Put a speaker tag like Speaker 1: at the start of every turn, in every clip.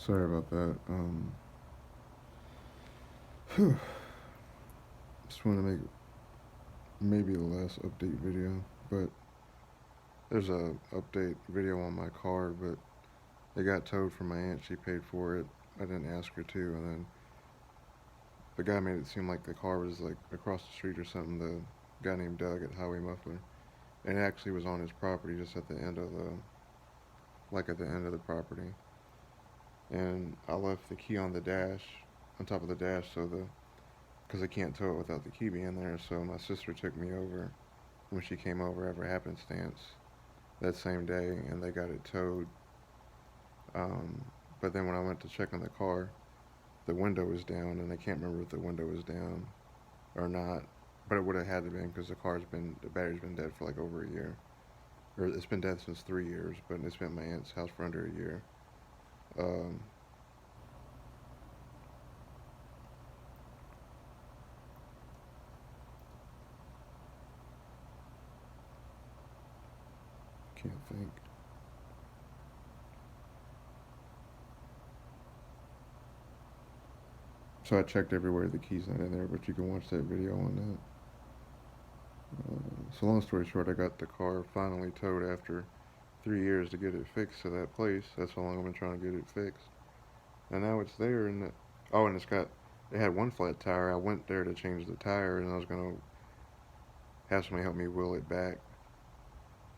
Speaker 1: Sorry about that. Just want to make maybe the last update video, but there's a update video on my car, but it got towed from my aunt. She paid for it. I didn't ask her to, and then the guy made it seem like the car was like across the street or something. The guy named Doug at Highway Muffler, and it actually was on his property, just at the end of the property. And I left the key on the dash, on top of the dash, because I can't tow it without the key being there. So my sister took me over when she came over, ever happenstance, that same day, and they got it towed. Um, but then when I went to check on the car, the window was down, and I can't remember if the window was down or not. But it would have had to been, because the battery's been dead for like over a year, or it's been dead since 3 years. But it's been at my aunt's house for under a year. Um, can't think. So I checked everywhere. The key's not in there, but you can watch that video on that. So long story short, I got the car finally towed after 3 years to get it fixed to that place. That's how long I've been trying to get it fixed. And now it's there, and it had one flat tire. I went there to change the tire, and I was gonna have somebody help me wheel it back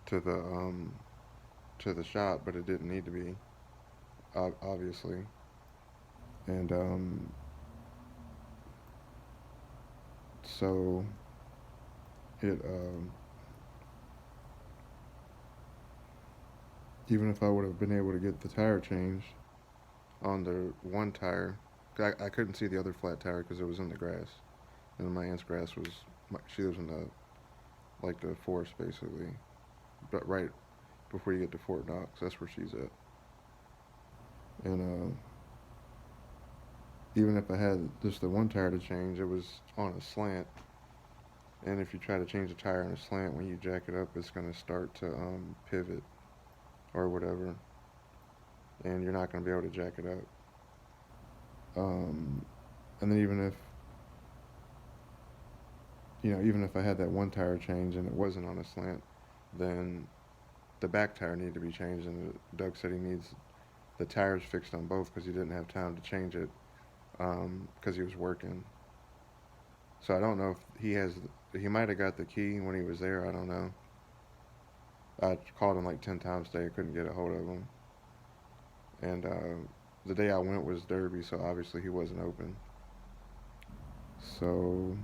Speaker 1: to the shop, but it didn't need to be, obviously. And so it even if I would have been able to get the tire changed on the one tire, I couldn't see the other flat tire because it was in the grass, and my aunt's grass was, she lives in the forest basically, but right before you get to Fort Knox, that's where she's at. And even if I had just the one tire to change, it was on a slant, and if you try to change the tire on a slant, when you jack it up, it's going to start to pivot or whatever, and you're not going to be able to jack it up. And then even if I had that one tire change and it wasn't on a slant, then the back tire needed to be changed, and Doug said he needs the tires fixed on both because he didn't have time to change it because he was working. So I don't know if he might have got the key when he was there. I don't know. I called him like 10 times today. I couldn't get a hold of him. And the day I went was Derby, so obviously he wasn't open. So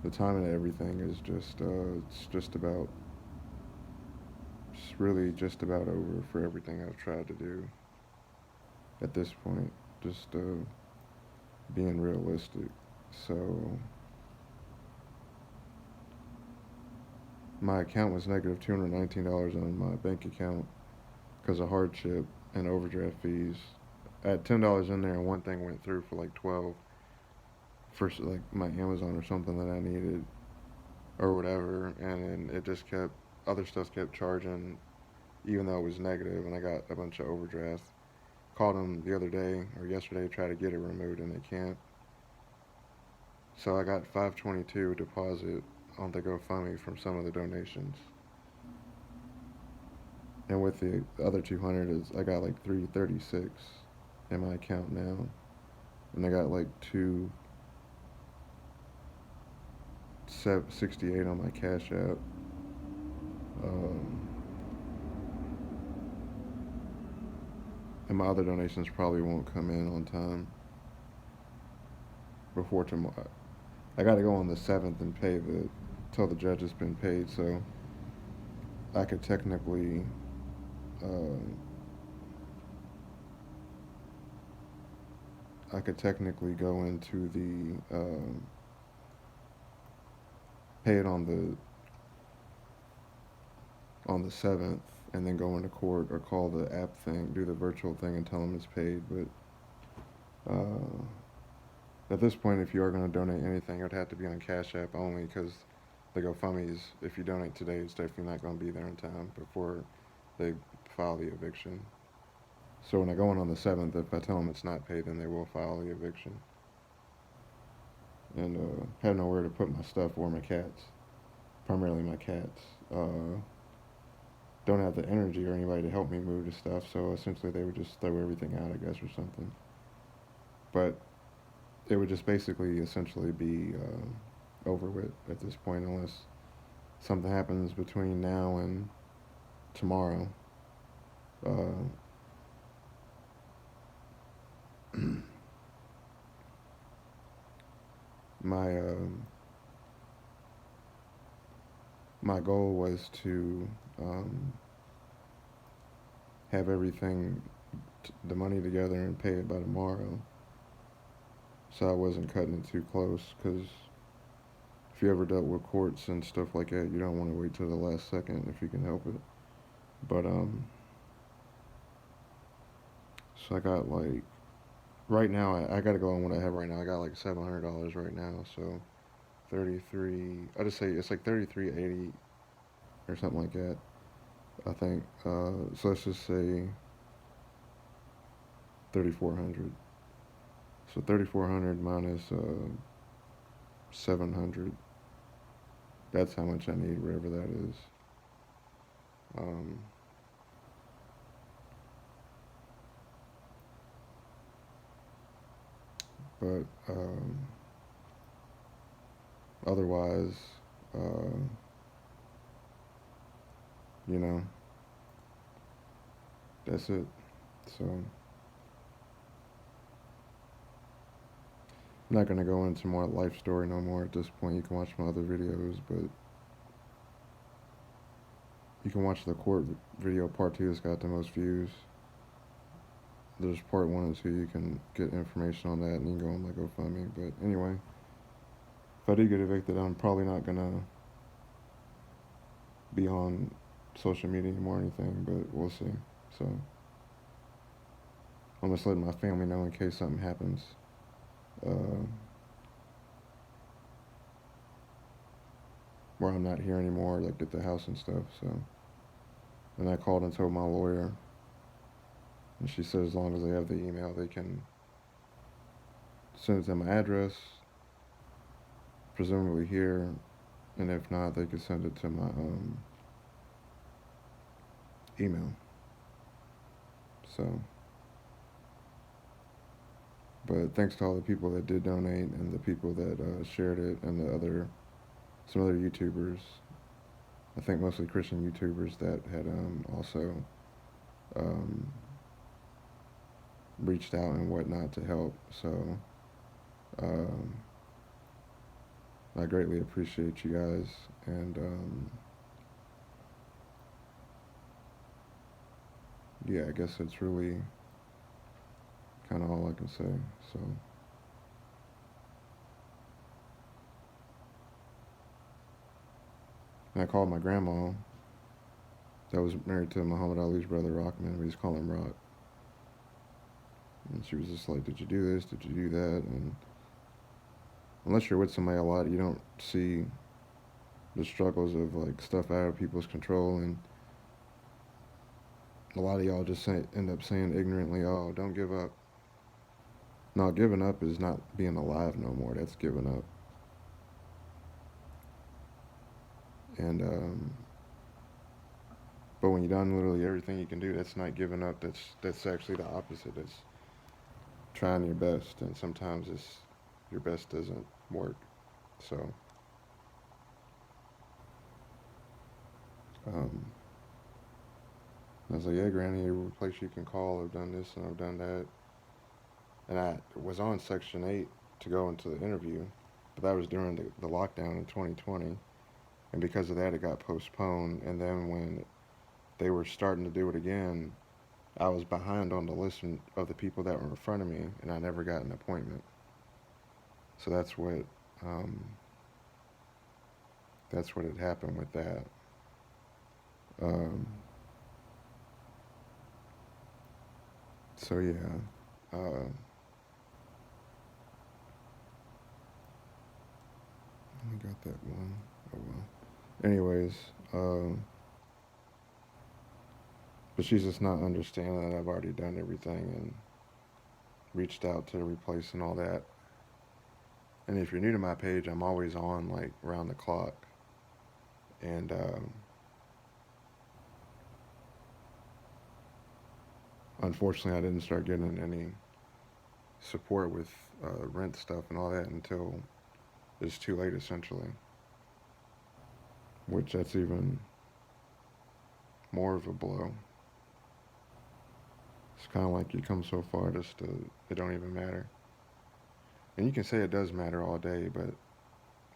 Speaker 1: the timing of everything is it's really just about over for everything I've tried to do at this point. Just being realistic. So my account was negative $219 on my bank account because of hardship and overdraft fees. I had $10 in there, and one thing went through for like 12 for like my Amazon or something that I needed or whatever, and then it just kept, other stuff kept charging even though it was negative, and I got a bunch of overdraft. Called them the other day or yesterday to try to get it removed, and they can't. So I got 522 deposit on the GoFundMe from some of the donations. And with the other 200 is I got like 336 in my account now, and I got like 268 on my Cash App. And my other donations probably won't come in on time before tomorrow. I got to go on the 7th and tell the judge it's been paid, so I could technically uh, go into the pay it on the 7th, and then go into court or call the app thing, do the virtual thing, and tell them it's paid. But at this point, if you are going to donate anything, it would have to be on Cash App only, because the GoFundMe's, if you donate today, it's definitely not going to be there in time before they file the eviction. So when I go in on the 7th, if I tell them it's not paid, then they will file the eviction. And have nowhere to put my stuff or my cats. Primarily my cats. Don't have the energy or anybody to help me move the stuff, so essentially they would just throw everything out, I guess, or something. But it would just basically essentially be over with at this point, unless something happens between now and tomorrow. My my goal was to have everything, the money together and pay it by tomorrow, so I wasn't cutting it too close. Because if you ever dealt with courts and stuff like that, you don't want to wait till the last second if you can help it. But so I got like right now I got to go on what I have right now. I got like $700 right now, so 33. I just say it's like 33.80 or something like that. I think. So let's just say 3,400. So 3,400 minus 700. That's how much I need, whatever that is. Um, but otherwise, uh, you know, that's it. So I'm not gonna go into more life story no more at this point. You can watch my other videos, but you can watch the court video part 2. It's got the most views. There's part 1 and 2. You can get information on that, and you can go on my GoFundMe. But anyway, if I do get evicted, I'm probably not gonna be on social media anymore or anything, but we'll see. So I'm just letting my family know in case something happens. Where I'm not here anymore, like at the house and stuff. So, and I called and told my lawyer, and she said as long as they have the email, they can send it to my address, presumably here, and if not, they could send it to my email. So, but thanks to all the people that did donate and the people that shared it, and some other YouTubers. I think mostly Christian YouTubers that had also um, reached out and whatnot to help. So um, I greatly appreciate you guys, and yeah, I guess that's really kind of all I can say. So and I called my grandma that was married to Muhammad Ali's brother Rockman. We just call him Rock. And she was just like, "Did you do this? Did you do that?" And unless you're with somebody a lot, you don't see the struggles of like stuff out of people's control, and a lot of y'all just end up saying ignorantly, "Oh, don't give up." No, giving up is not being alive no more. That's giving up. And but when you've done literally everything you can do, that's not giving up. That's actually the opposite. It's trying your best, and sometimes your best doesn't work. So um, I was like, "Yeah, Granny, every place you can call. I've done this and I've done that." And I was on Section 8 to go into the interview, but that was during the lockdown in 2020. And because of that, it got postponed. And then when they were starting to do it again, I was behind on the list of the people that were in front of me, and I never got an appointment. So um, that's what had happened with that. Um, so yeah, I got that one. Oh well. Anyways, But she's just not understanding that I've already done everything and reached out to replace and all that. And if you're new to my page, I'm always on like round the clock. And unfortunately, I didn't start getting any support with rent stuff and all that until it's too late, essentially. Which that's even more of a blow. It's kind of like you come so far just to it don't even matter. And you can say it does matter all day, but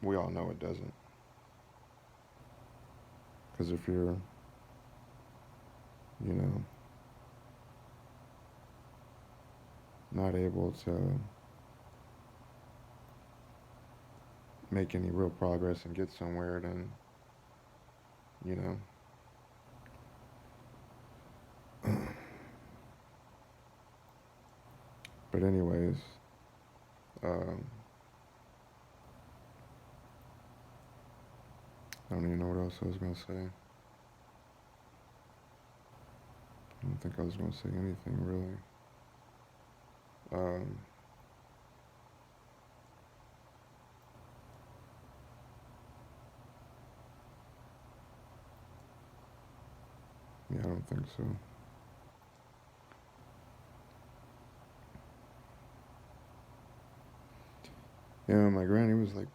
Speaker 1: we all know it doesn't. Because if you're, you know, not able to make any real progress and get somewhere, then, you know. But anyways, um, I don't even know what else I was gonna say. I don't think I was gonna say anything really. Um, yeah, I don't think so. Yeah, my granny was like,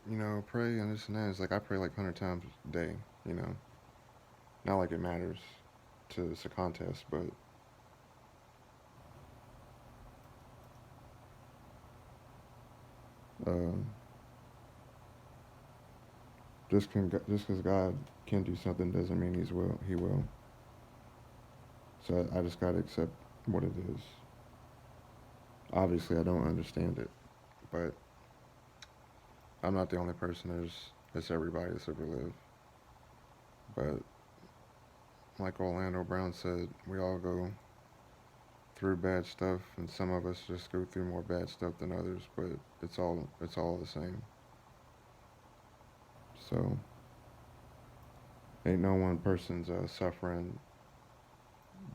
Speaker 1: pray and this and that. It's like I pray like 100 times a day, you know. Not like it matters to it's a contest, but uh, just because God can do something doesn't mean He will. So I just gotta accept what it is. Obviously, I don't understand it, but I'm not the only person. There's everybody that's ever lived. But like Orlando Brown said, we all go through bad stuff, and some of us just go through more bad stuff than others. But it's all the same. So ain't no one person's suffering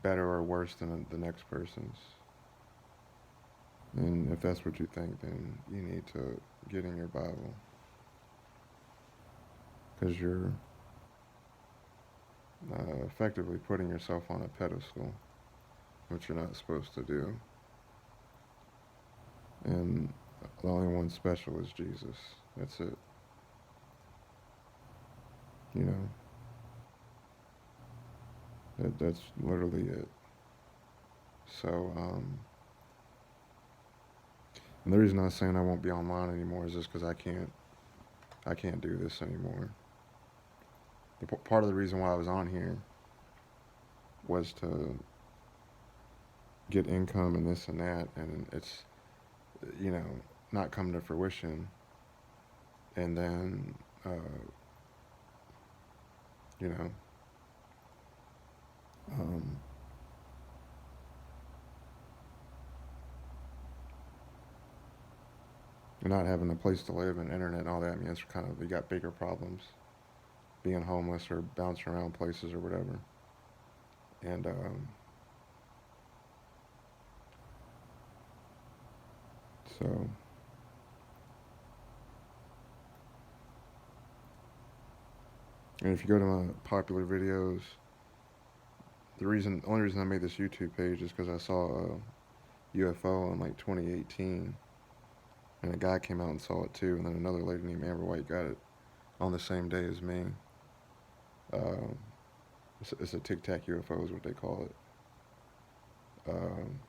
Speaker 1: better or worse than the next person's. And if that's what you think, then you need to get in your Bible because you're effectively putting yourself on a pedestal, which you're not supposed to do. And the only one special is Jesus. That's it. You know, that's literally it. So, and the reason I was saying I won't be online anymore is just because I can't do this anymore. Part of the reason why I was on here was to get income and this and that, and it's you know not come to fruition, and then you know um, not having a place to live and internet and all that. I mean, it's kind of you got bigger problems being homeless or bouncing around places or whatever, and so and if you go to my popular videos, the only reason I made this YouTube page is because I saw a UFO in like 2018, and a guy came out and saw it too, and then another lady named Amber White got it on the same day as me. Um, it's a Tic Tac UFO is what they call it. Um,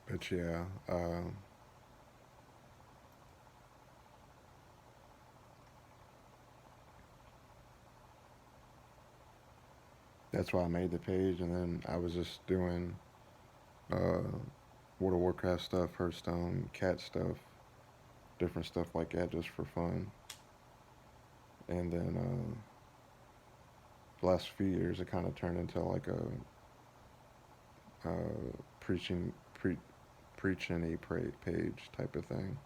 Speaker 1: but yeah, that's why I made the page, and then I was just doing uh, World of Warcraft stuff, Hearthstone, cat stuff, different stuff like that, just for fun. And then the last few years, it kind of turned into like a preaching preaching a page type of thing.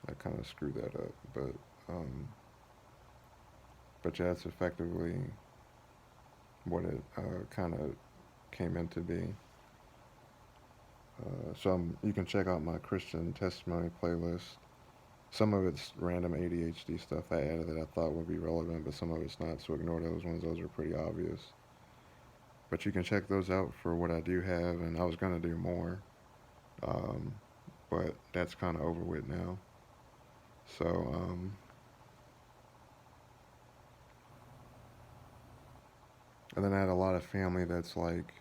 Speaker 1: I kind of screwed that up, um, but yeah, that's effectively what it kind of came into be. You can check out my Christian testimony playlist. Some of it's random ADHD stuff I added that I thought would be relevant, but some of it's not, so ignore those ones. Those are pretty obvious. But you can check those out for what I do have, and I was going to do more, um, but that's kind of over with now. So, and then I had a lot of family that's like,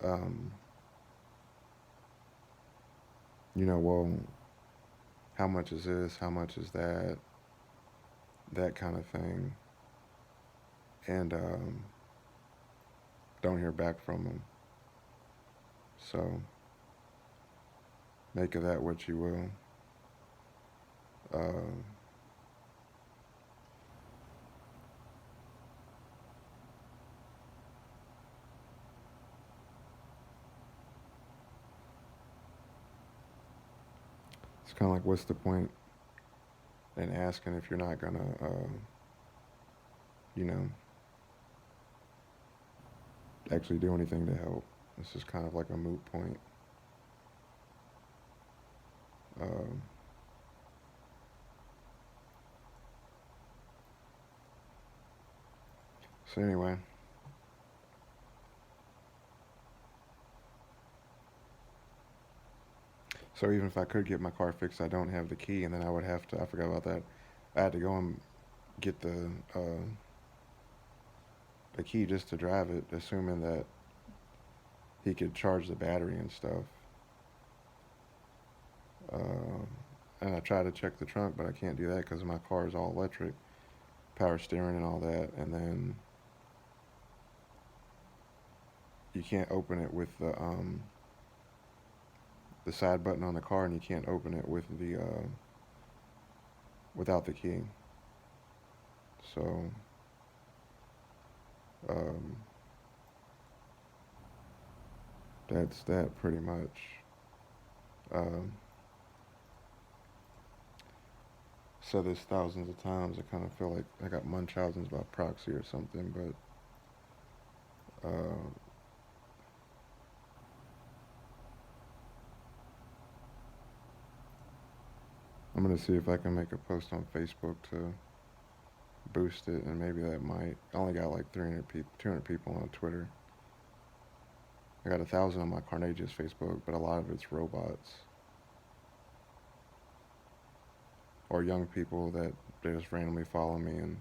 Speaker 1: um, well, how much is this? How much is that? That kind of thing. And don't hear back from them. So make of that what you will. Uh, it's kind of like, what's the point in asking if you're not gonna, you know, actually do anything to help? This is kind of like a moot point. Um, so anyway, so even if I could get my car fixed, I don't have the key, and then I would have to. I forgot about that. I had to go and get the key just to drive it, assuming that he could charge the battery and stuff. Uh, and I tried to check the trunk, but I can't do that because my car is all electric, power steering and all that. And then you can't open it with the side button on the car, and you can't open it with the without the key. So um, that's that pretty much. Um, said this thousands of times. I kind of feel like I got Munchausen's by proxy or something, but I'm gonna see if I can make a post on Facebook to boost it, and maybe that might. I only got like 300 people, 200 people on Twitter. I got 1,000 on my Carnagias Facebook, but a lot of it's robots or young people that they just randomly follow me, and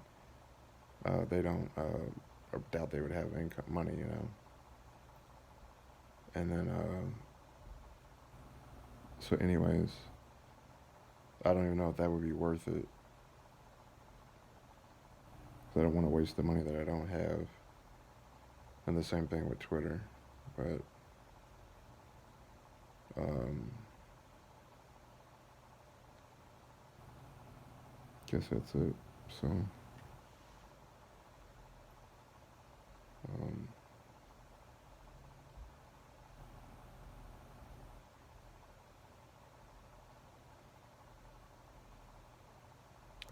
Speaker 1: they don't. I doubt they would have income money. And then, so anyways, I don't even know if that would be worth it. 'Cause I don't want to waste the money that I don't have. And the same thing with Twitter, but um, guess that's it. So, um,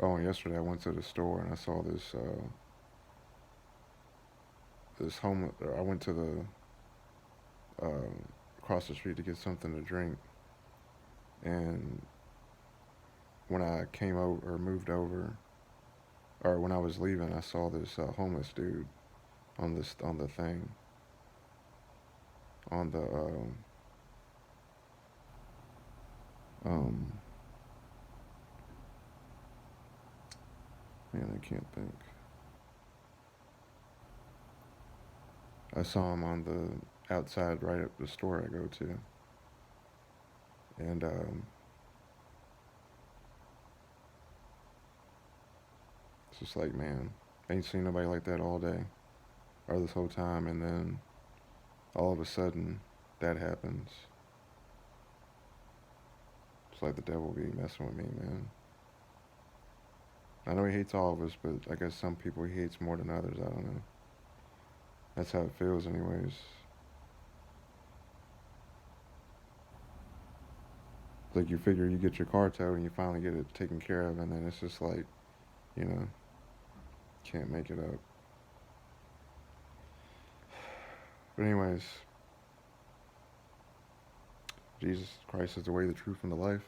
Speaker 1: oh, and yesterday I went to the store and I saw this home. I went to the across the street to get something to drink, and when I came over or moved over, or when I was leaving, I saw this homeless dude on the thing on the um man, I can't think. I saw him on the outside right at the store I go to, and it's just like, man, I ain't seen nobody like that all day or this whole time, and then all of a sudden that happens. It's like the devil be messing with me, man. I know he hates all of us, but I guess some people he hates more than others. I don't know. That's how it feels, anyways. Like you figure you get your car towed and you finally get it taken care of, and then it's just like, you know, can't make it up. But anyways, Jesus Christ is the way, the truth, and the life.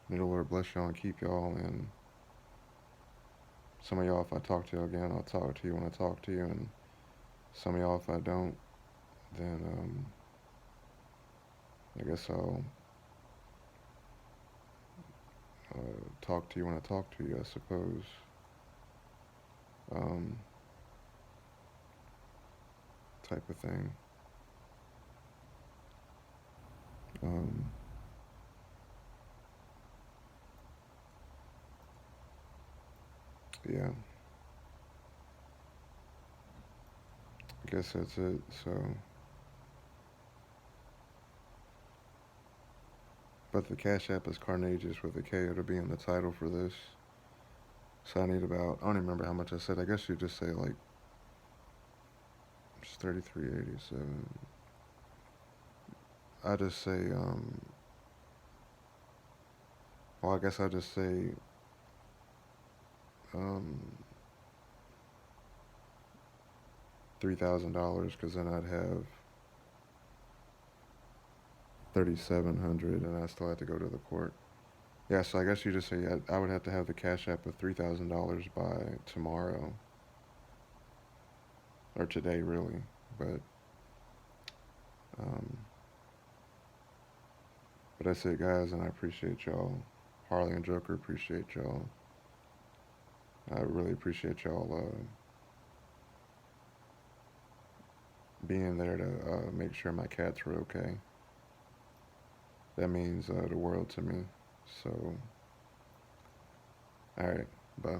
Speaker 1: May the Lord bless y'all and keep y'all. And some of y'all, if I talk to you again, I'll talk to you when I talk to you. And some of y'all, if I don't, then I guess I'll talk to you when I talk to you, I suppose. Um, type of thing. Um, yeah, I guess that's it. So, but the Cash App is Karnagias with a K. It'll be in the title for this. So I need about, I don't even remember how much I said. I guess you just say like, it's 33.87. I just say, well, I guess I just say, um, $3,000, because then I'd have 3,700, and I still have to go to the court. Yeah, so I guess you just say I would have to have the Cash App of $3,000 by tomorrow, or today, really. But, um, but that's it, guys, and I appreciate y'all. Harley and Joker appreciate y'all. I really appreciate y'all being there to make sure my cats were okay. That means the world to me. So, all right, bye.